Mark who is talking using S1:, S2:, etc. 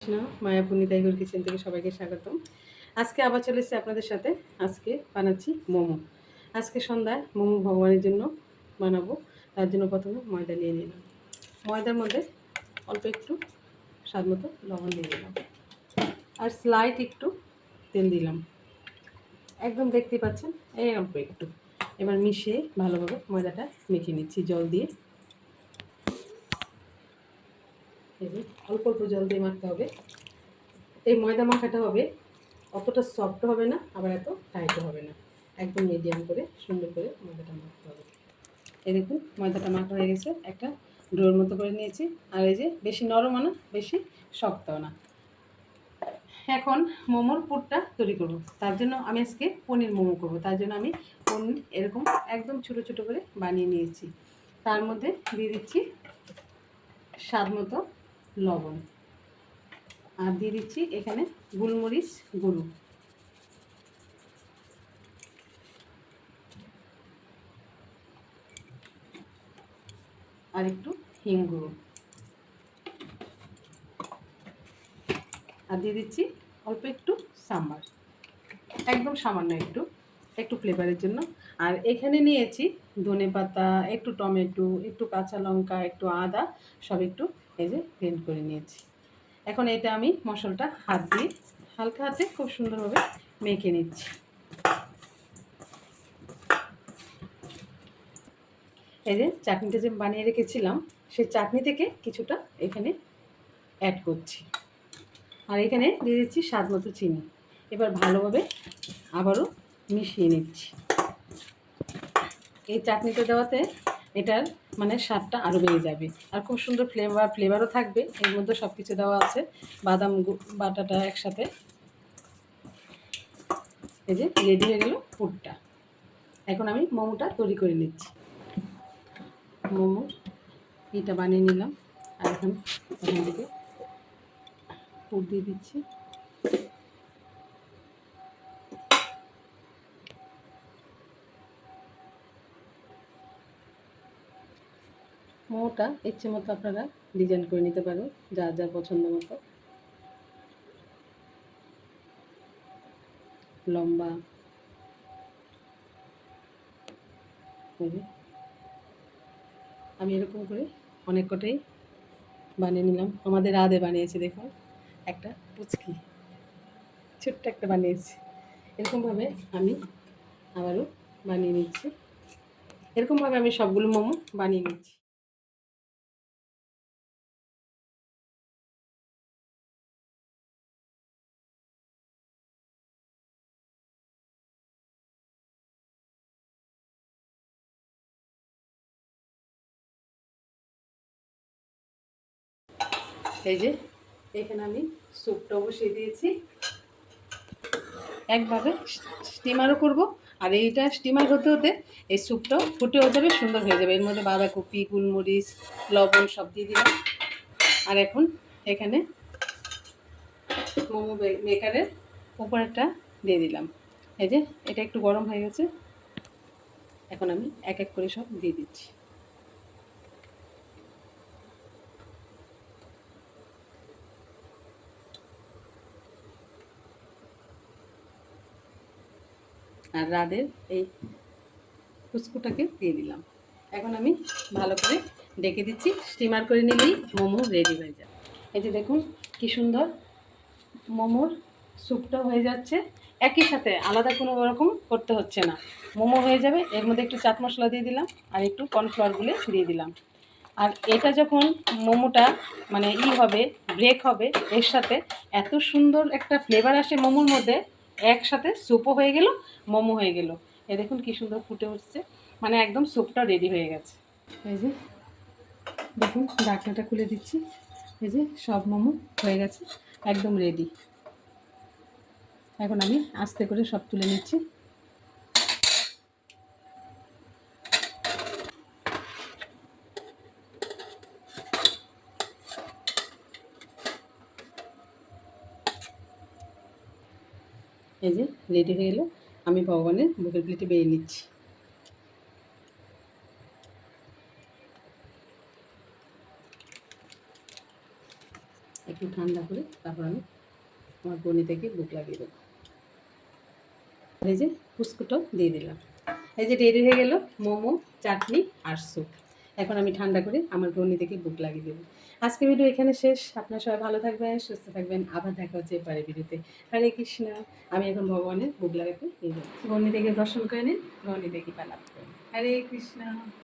S1: Krishna Mayapur Nitaigaur kitchen থেকে সবাইকে স্বাগতম। আজকে আবার চলে এসেছি আপনাদের সাথে। আজকে বানাচ্ছি মোমো। আজকে সন্ধ্যায় মোমো ভগবানের জন্য বানাবো। তার জন্য প্রথমে ময়দা নিয়ে নিলাম। ময়দার মধ্যে অল্প একটু স্বাদ মতো লবণ দিয়ে দিলাম আর স্লাইট একটু তেল দিলাম। একদম দেখতে পাচ্ছেন এই অল্প একটু। এবার মিশিয়ে ভালোভাবে ময়দাটা মেখে নিচ্ছি জল দিয়ে। এই যে অল্প অল্প জল দিয়ে মাখতে হবে। এই ময়দা মাখাটা হবে অতটা সফট হবে না, আবার এত টাইটও হবে না, একদম মিডিয়াম করে সুন্দর করে ময়দাটা মাখতে হবে। এই দেখুন ময়দাটা মাখা হয়ে গেছে, একটা ডোর মতো করে নিয়েছি। আর এই যে বেশি নরমও না বেশি শক্তও না। এখন মোমোর পুরটা তৈরি করব। তার জন্য আমি আজকে পনির মোমো করবো। তার জন্য আমি পনির এরকম একদম ছোটো ছোটো করে বানিয়ে নিয়েছি। তার মধ্যে দিয়ে দিচ্ছি স্বাদ মতো লবণ, আর দিয়ে দিচ্ছি এখানে গোলমরিচ গুঁড়ো, আর একটু হিং গুঁড়ো, আর দিয়ে দিচ্ছি অল্প একটু সাম্বার, একদম সামান্য একটু একটু ফ্লেভারের জন্য। আর এখানে নিয়েছি ধনেপাতা, একটু টমেটো, একটু কাঁচা লঙ্কা, একটু আদা, সব একটু এই যে গ্রেন্ড করে নিয়েছি। এখন এটা আমি মশলাটা হাত দিয়ে হালকা হাতে খুব সুন্দরভাবে মেখে নিচ্ছি। এই যে চাটনিটা যে বানিয়ে রেখেছিলাম সেই চাটনি থেকে কিছুটা এখানে অ্যাড করছি, আর এখানে দিয়ে দিচ্ছি স্বাদ মতো চিনি। এবার ভালোভাবে আবারও মিশিয়ে নিচ্ছি। এই চাটনিটা দেওয়াতে এটার মানে স্বাদটা আরও বেড়ে যাবে, আর খুব সুন্দর ফ্লেভারও থাকবে। এর মধ্যে সব কিছু দেওয়া আছে, বাদাম বাটাটা একসাথে। এই যে রেডি হয়ে গেল পুরটা। এখন আমি মোমোটা তৈরি করে নিচ্ছি। মোমো এটা বানিয়ে নিলাম, আর এখন এখান থেকে পুর দিয়ে দিচ্ছি। মোমোটা ইচ্ছে মতো আপনারা ডিজাইন করে নিতে পারেন, যার যার পছন্দ মতো। লম্বা আমি এরকম করে অনেক কটাই বানিয়ে নিলাম। আমাদের রাধে বানিয়েছে, দেখুন একটা পুচকি ছোট্ট একটা বানিয়েছি। এরকমভাবে আমি আবারও বানিয়ে নিচ্ছি। এরকমভাবে আমি সবগুলো মোমো বানিয়ে নিচ্ছি। এই যে এখানে আমি স্যুপটা বসিয়ে দিয়েছি। একভাবে স্টিমারও করব, আর এইটা স্টিমার হতে হতে এই স্যুপটাও ফুটেও যাবে, সুন্দর হয়ে যাবে। এর মধ্যে বাঁধাকপি, গোলমরিচ, লবণ সব দিয়ে দিলাম। আর এখন এখানে মোমো মেকারের উপরেরটা দিয়ে দিলাম। এই যে এটা একটু গরম হয়ে গেছে, এখন আমি এক এক করে সব দিয়ে দিচ্ছি। আর রাদের এই কুচকুটাকে দিয়ে দিলাম। এখন আমি ভালো করে ডেকে দিচ্ছি, স্টিমার করে নিলেই মোমো রেডি হয়ে যাবে। এই যে দেখুন কি সুন্দর মোমোর স্যুপটাও হয়ে যাচ্ছে, একই সাথে আলাদা কোনো রকম করতে হচ্ছে না, মোমো হয়ে যাবে। এর মধ্যে একটু চাট মশলা দিয়ে দিলাম, আর একটু কর্নফ্লাওয়ার গুলে দিয়ে দিলাম। আর এটা যখন মোমোটা মানে হবে, ব্রেক হবে, এর সাথে এত সুন্দর একটা ফ্লেভার আসে মোমোর মধ্যে, একসাথে স্যুপও হয়ে গেল, মোমো হয়ে গেল। এ দেখুন কি সুন্দর ফুটে উঠছে, মানে একদম স্যুপটা রেডি হয়ে গেছে। এই যে দেখুন ঢাকনাটা খুলে দিচ্ছি। এই যে সব মোমো হয়ে গেছে, একদম রেডি। এখন আমি আস্তে করে সব তুলে নিচ্ছি। এই যে রেডি হয়ে এলো, আমি ভগবানের মুখের প্লেটে বেরিয়ে নিচ্ছি। একটু ঠান্ডা করে তারপর আমি আমার গনি থেকে বুক লাগিয়ে দেবো। আর এই যে পুস্কুটাও দিয়ে দিলাম। এই যে রেডি হয়ে গেল মোমো, চাটনি আর স্যুপ। এখন আমি ঠান্ডা করে আমার গনি থেকে বুক লাগিয়ে দেবো। আজকে ভিডিও এখানে শেষ। আপনারা সবাই ভালো থাকবেন, সুস্থ থাকবেন। আবার দেখা হচ্ছে এবারে ভিডিওতে। হরে কৃষ্ণ। আমি এখন ভগবানের বুক লাগাতে নিয়ে যাচ্ছি। গনি থেকে দর্শন করে নিন, গনি থেকে পালাপ করেন। হরে কৃষ্ণ।